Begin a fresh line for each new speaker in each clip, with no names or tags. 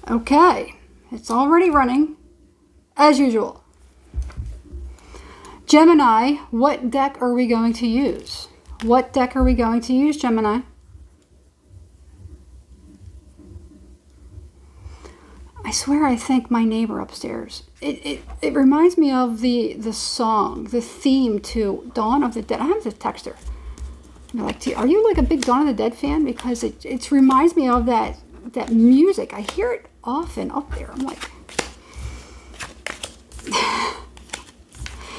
Okay, it's already running as usual. Gemini, what deck are we going to use? What deck are we going to use, Gemini? I swear I think My Neighbor Upstairs. It reminds me of the song, the theme to Dawn of the Dead. I have to text her. I'm like, are you like a big Dawn of the Dead fan? Because it reminds me of that music. I hear it often up there. I'm like,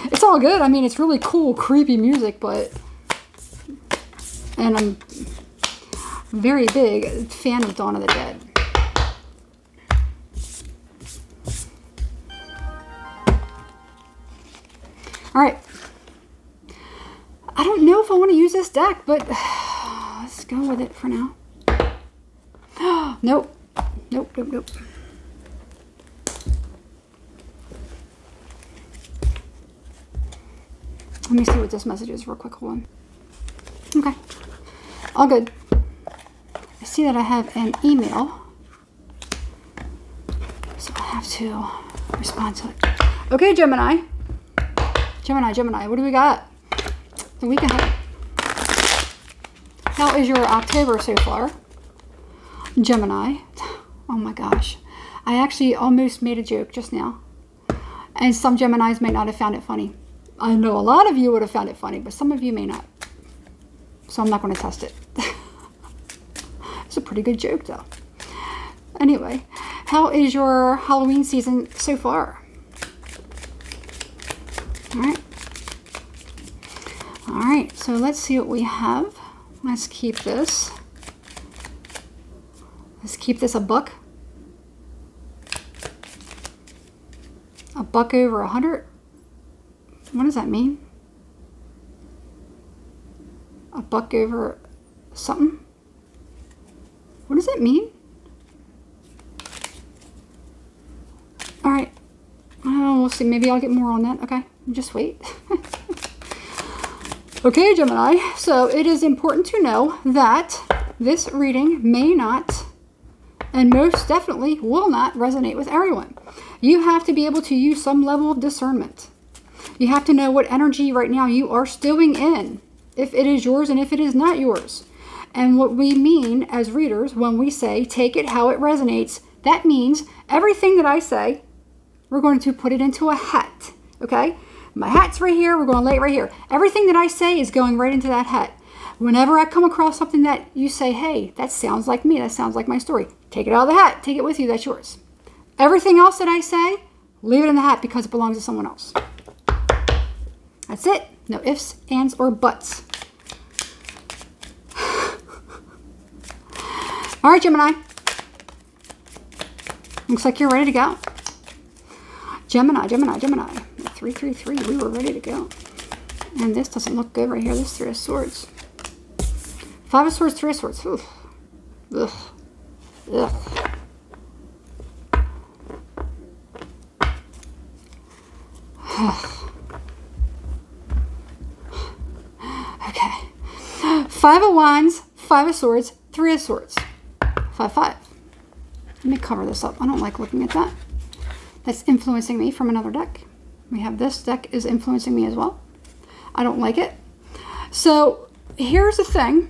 it's all good. I mean, it's really cool, creepy music, and I'm a very big fan of Dawn of the Dead. All right. I don't know if I want to use this deck, but let's go with it for now. Nope. Nope, nope, nope. Let me see what this message is real quick. Hold on. Okay. All good. I see that I have an email, so I have to respond to it. Okay, Gemini. Gemini, what do we got? The week ahead. How is your October so far? Gemini. Oh my gosh. I actually almost made a joke just now. And some Geminis may not have found it funny. I know a lot of you would have found it funny, but some of you may not. So I'm not going to test it. It's a pretty good joke though. Anyway, how is your Halloween season so far? All right, so let's see what we have. Let's keep this. Let's keep this a buck. A buck over 100. What does that mean? A buck over something? What does that mean? All right. We'll see. Maybe I'll get more on that. Okay, just wait. Okay, Gemini, so it is important to know that this reading may not, and most definitely will not, resonate with everyone. You have to be able to use some level of discernment. You have to know what energy right now you are stewing in, if it is yours and if it is not yours. And what we mean as readers when we say, take it how it resonates, that means everything that I say, we're going to put it into a hat, okay? My hat's right here. We're going to lay it right here. Everything that I say is going right into that hat. Whenever I come across something that you say, hey, that sounds like me. That sounds like my story. Take it out of the hat. Take it with you. That's yours. Everything else that I say, leave it in the hat because it belongs to someone else. That's it. No ifs, ands, or buts. All right, Gemini. Looks like you're ready to go. Gemini. 333, we were ready to go. And this doesn't look good right here. This 3 of Swords. 5 of Swords, 3 of Swords. Oof. Ugh. Ugh. Okay. 5 of Wands, 5 of Swords, 3 of Swords. 5, 5. Let me cover this up. I don't like looking at that. That's influencing me from another deck. We have this deck is influencing me as well. I don't like it. So here's the thing.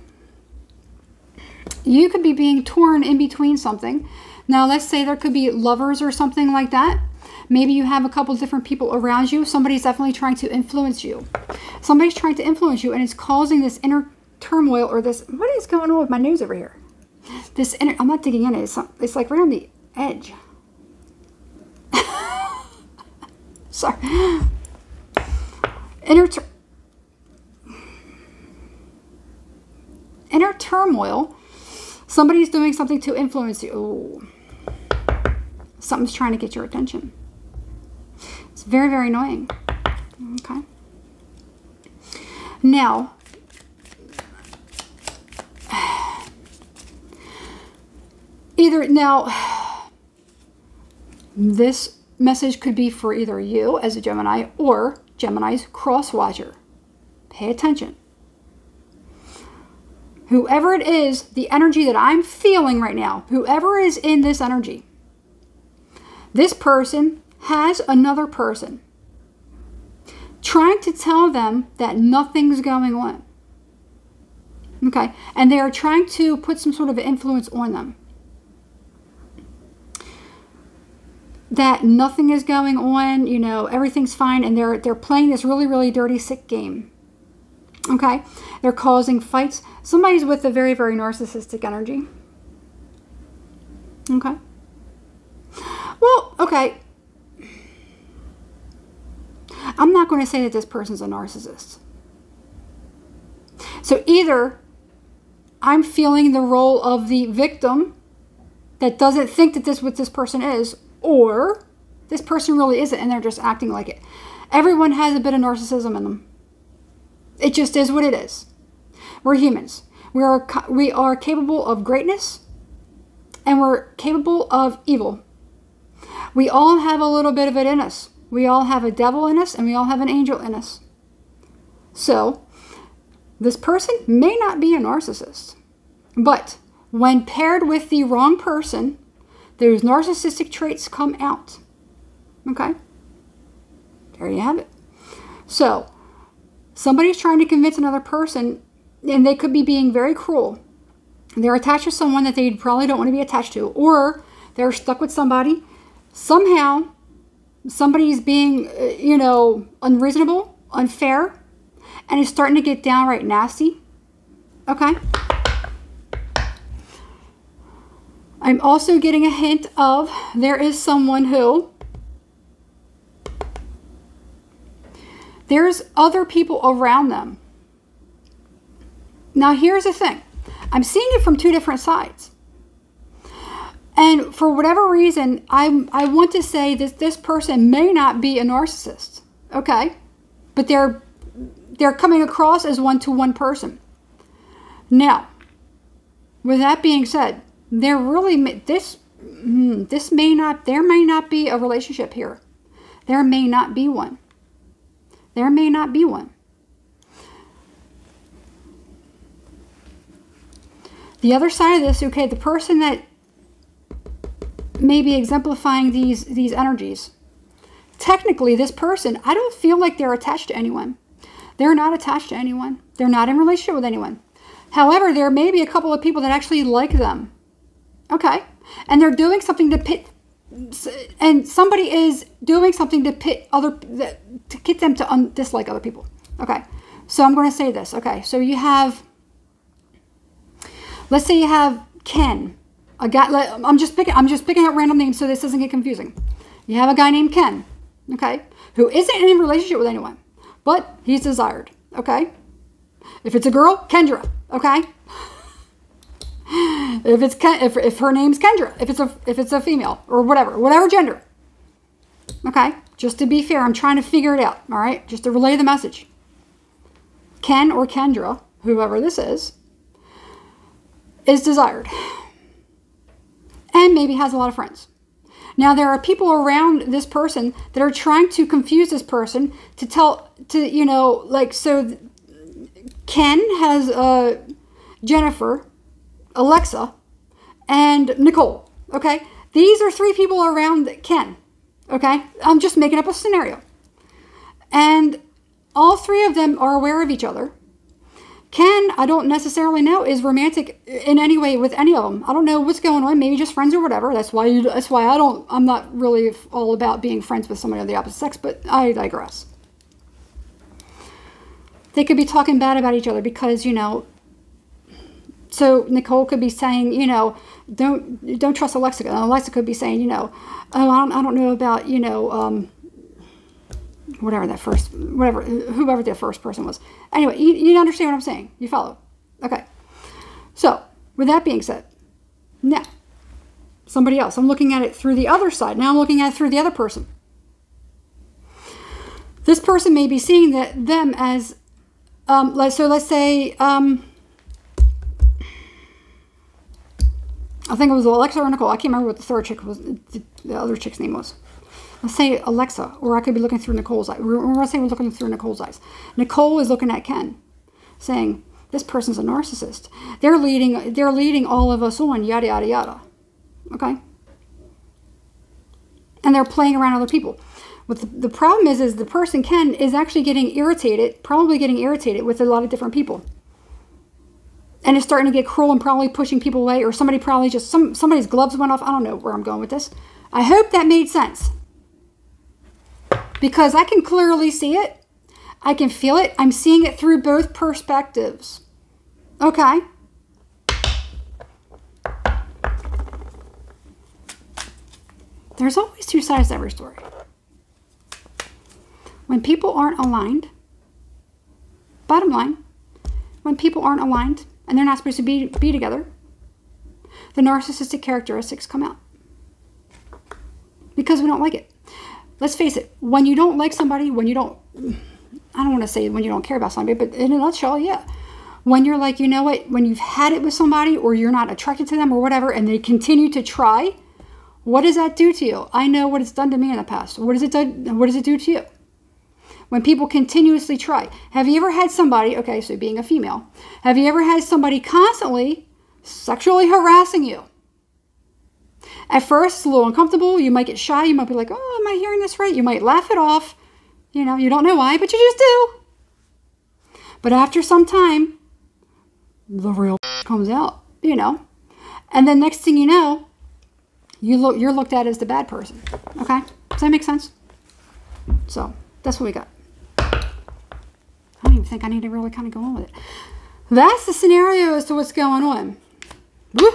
You could be being torn in between something. Now let's say there could be lovers or something like that. Maybe you have a couple different people around you. Somebody's definitely trying to influence you. Somebody's trying to influence you and it's causing this inner turmoil or this, what is going on with my nose over here? This inner, I'm not digging in it. It's like right on the edge. Sorry. Inner turmoil. Somebody's doing something to influence you. Ooh. Something's trying to get your attention. It's very, very annoying. Okay. Now, this message could be for either you as a Gemini or Gemini's cross-watcher. Pay attention. Whoever it is, the energy that I'm feeling right now, whoever is in this energy, This person has another person trying to tell them that nothing's going on. Okay? And they are trying to put some sort of influence on them. That nothing is going on, you know, everything's fine, and they're playing this really, really dirty, sick game. Okay? They're causing fights. Somebody's with a very, very narcissistic energy. Okay? Well, okay. I'm not going to say that this person's a narcissist. So either I'm feeling the role of the victim that doesn't think that this what this person is, or this person really isn't and they're just acting like it. Everyone has a bit of narcissism in them. It just is what it is. We're humans. We are capable of greatness and we're capable of evil. We all have a little bit of it in us. We all have a devil in us and we all have an angel in us. So, this person may not be a narcissist, but when paired with the wrong person, those narcissistic traits come out. Okay? There you have it. So, somebody's trying to convince another person, and they could be being very cruel. They're attached to someone that they probably don't want to be attached to, or they're stuck with somebody. Somehow, somebody's being, you know, unreasonable, unfair, and is starting to get downright nasty. Okay? I'm also getting a hint of there is someone who, there's other people around them. Now here's the thing. I'm seeing it from two different sides. And for whatever reason, I want to say that this person may not be a narcissist. Okay? But they're coming across as one-to-one person. Now, with that being said, there may not be a relationship here. There may not be one. There may not be one. The other side of this, okay, the person that may be exemplifying these energies, technically this person, I don't feel like they're attached to anyone. They're not attached to anyone. They're not in a relationship with anyone. However, there may be a couple of people that actually like them. Okay? And they're doing something to pit, and somebody is doing something to pit to get them to dislike other people. Okay? So I'm going to say this. Okay? So you have, let's say you have Ken. A guy, I'm just picking out random names so this doesn't get confusing. You have a guy named Ken. Okay? Who isn't in a relationship with anyone. But he's desired, okay? If it's a girl, Kendra, okay? If her name's Kendra, if it's a female or whatever gender, okay? Just to be fair, I'm trying to figure it out, all right? Just to relay the message. Ken or Kendra, whoever this is desired, and maybe has a lot of friends. Now, there are people around this person that are trying to confuse this person you know, like, so Ken has Jennifer, Alexa, and Nicole, okay? These are three people around Ken, okay? I'm just making up a scenario. And all three of them are aware of each other. Ken, I don't necessarily know, is romantic in any way with any of them. I don't know what's going on. Maybe just friends or whatever. That's why I'm not really all about being friends with somebody of the opposite sex, but I digress. They could be talking bad about each other because, you know, so Nicole could be saying, you know, don't trust Alexa. And Alexa could be saying, you know, oh, I don't know about, you know, whoever the first person was. Anyway, you understand what I'm saying. You follow. Okay. So, with that being said, now, somebody else. I'm looking at it through the other side. Now I'm looking at it through the other person. This person may be seeing them as, let's say, I think it was Alexa or Nicole. I can't remember what the third chick was, the other chick's name was. Let's say Alexa, or I could be looking through Nicole's eyes. Let's say we're looking through Nicole's eyes. Nicole is looking at Ken, saying, this person's a narcissist. They're leading all of us on, yada, yada, yada. Okay? and they're playing around other people. What the problem is the person is actually getting irritated, probably getting irritated with a lot of different people. And is starting to get cruel and probably pushing people away, or somebody probably just, somebody's gloves went off. I don't know where I'm going with this. I hope that made sense. Because I can clearly see it. I can feel it. I'm seeing it through both perspectives. Okay. There's always two sides to every story. When people aren't aligned, bottom line, when people aren't aligned and they're not supposed to be together, the narcissistic characteristics come out. Because we don't like it. Let's face it, when you don't like somebody, when you don't, I don't want to say when you don't care about somebody, but in a nutshell, yeah. When you're like, you know what, when you've had it with somebody or you're not attracted to them or whatever, and they continue to try, what does that do to you? I know what it's done to me in the past. What does it do to you? When people continuously try. Have you ever had somebody, okay, so being a female, have you ever had somebody constantly sexually harassing you? At first, it's a little uncomfortable. You might get shy. You might be like, oh, am I hearing this right? You might laugh it off. You know, you don't know why, but you just do. But after some time, the real comes out, you know. And then next thing you know, you're looked at as the bad person. Okay? Does that make sense? So, that's what we got. I don't even think I need to really kind of go on with it. That's the scenario as to what's going on. Woo!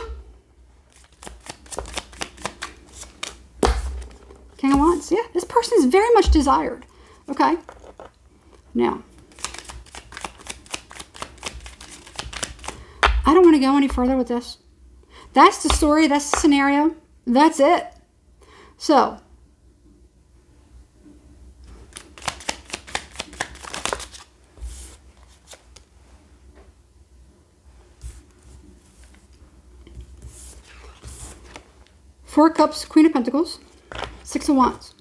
King of Wands. Yeah, this person is very much desired. Okay. Now, I don't want to go any further with this. That's the story. That's the scenario. That's it. So, Four of Cups, Queen of Pentacles, Six of Wands.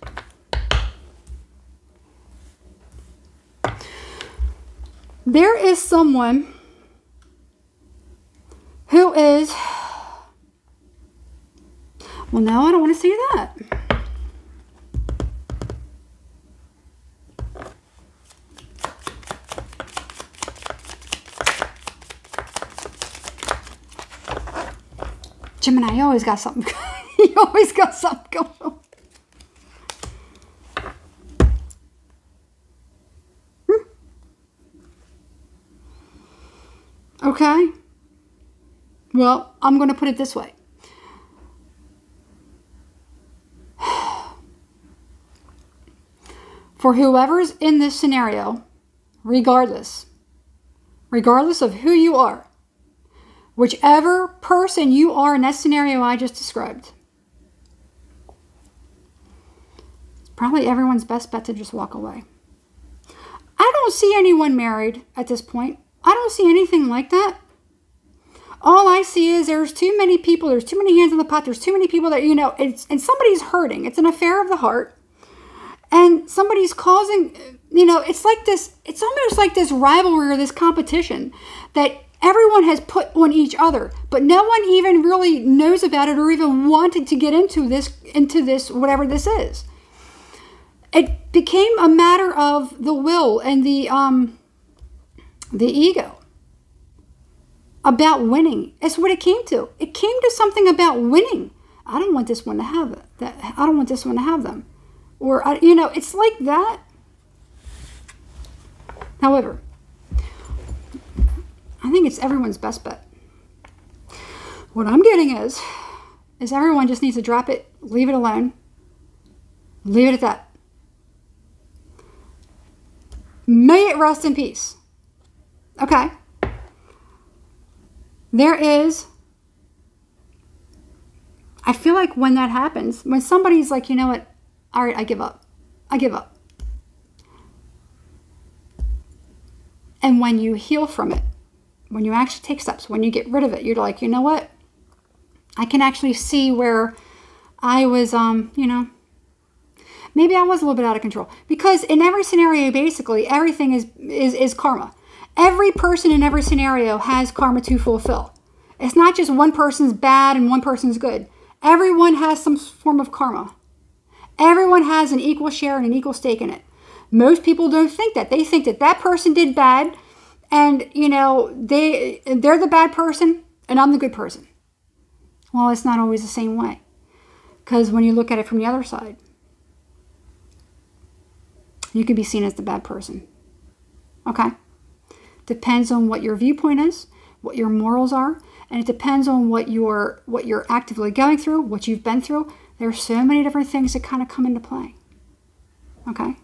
There is someone who is, well, no, I don't want to say that. Gemini, you always got something. You always got something going on. Okay. Well, I'm going to put it this way. For whoever's in this scenario, regardless of who you are, whichever person you are in that scenario I just described, it's probably everyone's best bet to just walk away. I don't see anyone married at this point. I don't see anything like that. All I see is there's too many people. There's too many hands in the pot. There's too many people that, you know, and somebody's hurting. It's an affair of the heart. And somebody's causing, you know, it's like this, it's almost like this rivalry or this competition that everyone has put on each other, but no one even really knows about it or even wanted to get into this, whatever this is. It became a matter of the will and the ego about winning. It's what it came to. It came to something about winning. I don't want this one to have that. I don't want this one to have them. Or, you know, it's like that. However, I think it's everyone's best bet. What I'm getting is everyone just needs to drop it, leave it alone, leave it at that. May it rest in peace. Okay. There is, I feel like when that happens, when somebody's like, you know what, all right, I give up. I give up. And when you heal from it, when you actually take steps, when you get rid of it, you're like, you know what? I can actually see where I was, you know, maybe I was a little bit out of control. Because in every scenario, basically, everything is karma. Every person in every scenario has karma to fulfill. It's not just one person's bad and one person's good. Everyone has some form of karma. Everyone has an equal share and an equal stake in it. Most people don't think that. They think that that person did bad, and, you know, they're the bad person and I'm the good person. Well, it's not always the same way. Because when you look at it from the other side, you can be seen as the bad person. Okay? Depends on what your viewpoint is, what your morals are, and it depends on what you're actively going through, what you've been through. There are so many different things that kind of come into play. Okay?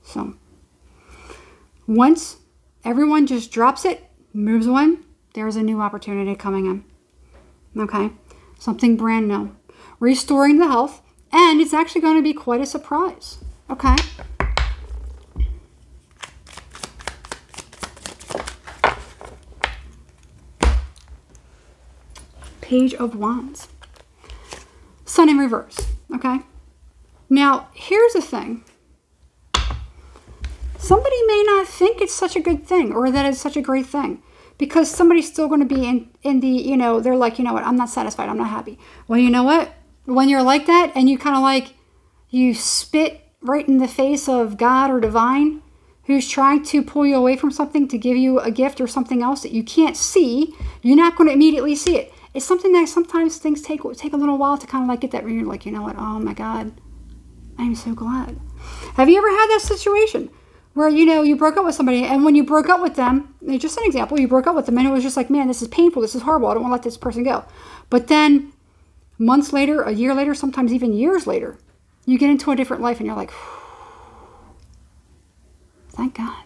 So, once everyone just drops it, moves on, there's a new opportunity coming in. Okay? Something brand new. Restoring the health, and it's actually going to be quite a surprise. Okay? Page of Wands. Sun in reverse. Okay? Now, here's the thing. Somebody may not think it's such a good thing or that it's such a great thing because somebody's still going to be in the, you know, they're like, you know what, I'm not satisfied. I'm not happy. Well, you know what? When you're like that and you kind of like, you spit right in the face of God or divine who's trying to pull you away from something to give you a gift or something else that you can't see, you're not going to immediately see it. It's something that sometimes things take a little while to kind of like get that, where you're like, you know what, oh my God, I'm so glad. Have you ever had that situation where, you know, you broke up with somebody, and when you broke up with them, just an example, you broke up with them and it was just like, man, this is painful, this is horrible, I don't want to let this person go. But then months later, a year later, sometimes even years later, you get into a different life and you're like, thank God.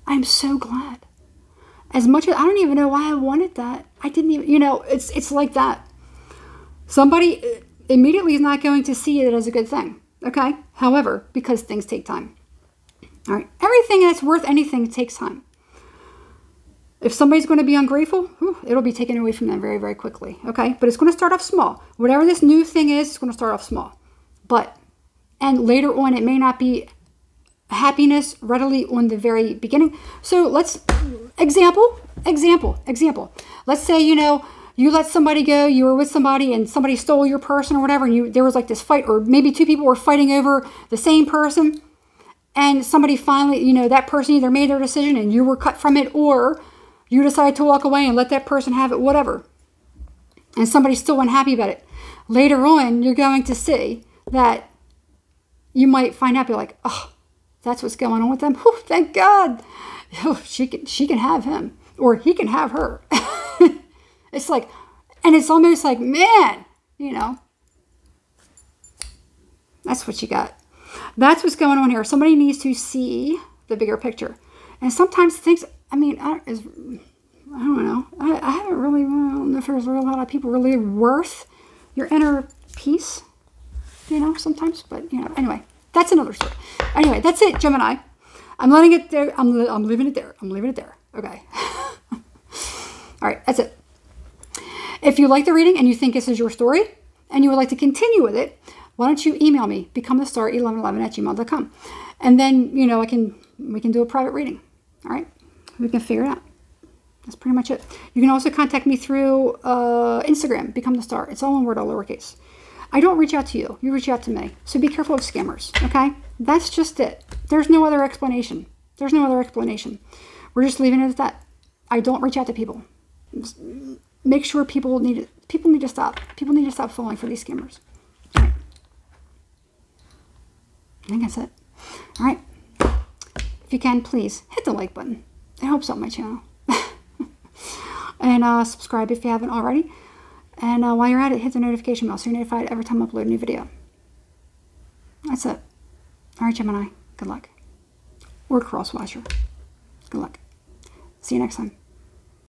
I'm so glad. As much as I don't even know why I wanted that. I didn't even, you know, it's like that. Somebody immediately is not going to see it as a good thing. Okay? However, because things take time. All right? Everything that's worth anything takes time. If somebody's going to be ungrateful, it'll be taken away from them very, very quickly. Okay? But it's going to start off small. Whatever this new thing is, it's going to start off small. And later on, it may not be happiness readily on the very beginning. So let's, example. Let's say, you know, you let somebody go, you were with somebody and somebody stole your person or whatever, and there was like this fight, or maybe two people were fighting over the same person, and somebody finally, you know, that person either made their decision and you were cut from it, or you decided to walk away and let that person have it, whatever. And somebody's still unhappy about it. Later on, you're going to see that you might find out, be like, oh, that's what's going on with them. Oh, thank God. Oh, she can have him, or he can have her. It's like, and it's almost like, man, you know, that's what you got. That's what's going on here. Somebody needs to see the bigger picture. And sometimes things, I mean, I don't know. I haven't really, I don't know if there's a lot of people really worth your inner peace, you know, sometimes. But, you know, anyway, that's another story. Anyway, that's it, Gemini. I'm letting it there. I'm leaving it there. I'm leaving it there. Okay. All right, that's it. If you like the reading and you think this is your story and you would like to continue with it, why don't you email me, becomethestar1111@gmail.com. And then, you know, we can do a private reading. All right? We can figure it out. That's pretty much it. You can also contact me through Instagram, Become the Star. It's all one word, all lowercase. I don't reach out to you. You reach out to me. So be careful of scammers, okay? That's just it. There's no other explanation. There's no other explanation. We're just leaving it at that. I don't reach out to people. Just make sure people need to stop. People need to stop falling for these scammers. All right. I think that's it. All right. If you can, please hit the like button. It helps out my channel. And subscribe if you haven't already. And while you're at it, hit the notification bell so you're notified every time I upload a new video. That's it. All right, Gemini. Good luck. Or crosswatcher. Good luck. See you next time.